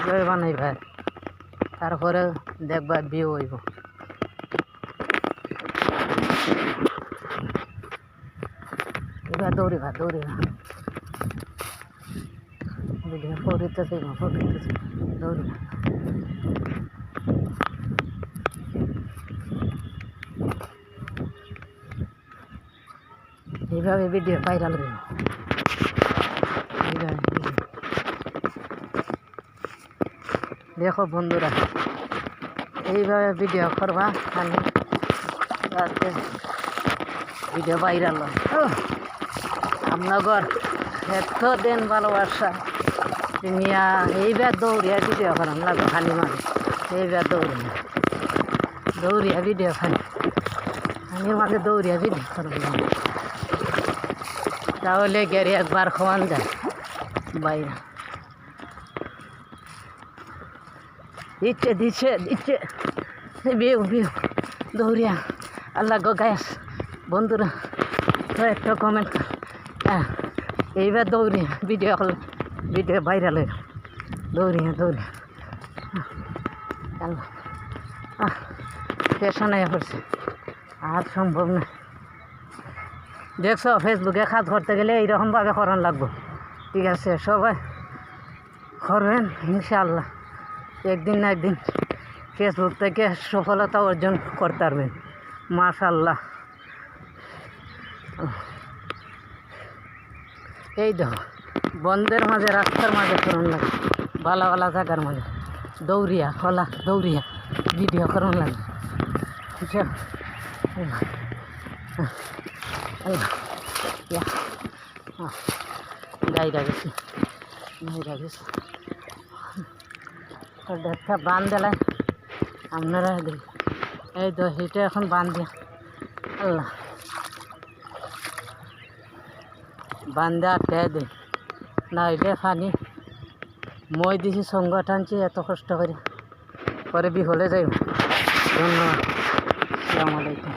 এইভাবে বানাইবা, তারপরে দেখবা বিয়ে হইব। এবার দৌড়িবা ভিডিও করিতেছে দৌড়িবা। এইভাবে ভিডিও ভাইরাল হইব। দেখো বন্ধুরা, এইভাবে ভিডিও করবা, খালি যাতে ভিডিও ভাইরাল হয়। আপনার এত দেন ভালোবাসা নিয়া এইবার দৌড়িয়া ভিডিও করান লাগবে, খালি মানে এইবার দৌড়িয়া ভিডিও খালি মাঝে দৌড়িয়া ভিডিও করান, তাহলে গেড়ে একবার খাওয়ান যায় বাইরে। দিচ্ছে বিউ দৌড়িয়া। আল্লাহ গো গায়াস বন্ধুরা, তো একটা কমেন্ট, এইবার দৌড়িয়া ভিডিও ভাইরাল হয়ে দৌড়িয়া আল্লাহ পেশা নেই পড়ছে, আর সম্ভব না। দেখছো ফেসবুকে কাজ করতে গেলে এইরকমভাবে করান লাগবো। ঠিক আছে, সবাই করবেন ইনশাআল্লাহ, একদিন না একদিন ফেসবুক থেকে সফলতা অর্জন করতে পারবেন। মাশাআল্লাহ। এই দেখো বন্ধের মাঝে, রাস্তার মাঝে করুন লাগে, ভালো জায়গার মাঝে দৌড়িয়া ভিডিও করুন লাগে। গাইরা গেছি একটা বান দিলাম আপনারা, এই তো এটা এখন বান দিয়া আল্লাহ বান দেওয়া আটকে দিই না, এটা পানি মই দিছি, সঙ্গ টানছি এত কষ্ট করে, পরে বিহলে যাইব। ধন্যবাদ, আসসালামু আলাইকুম।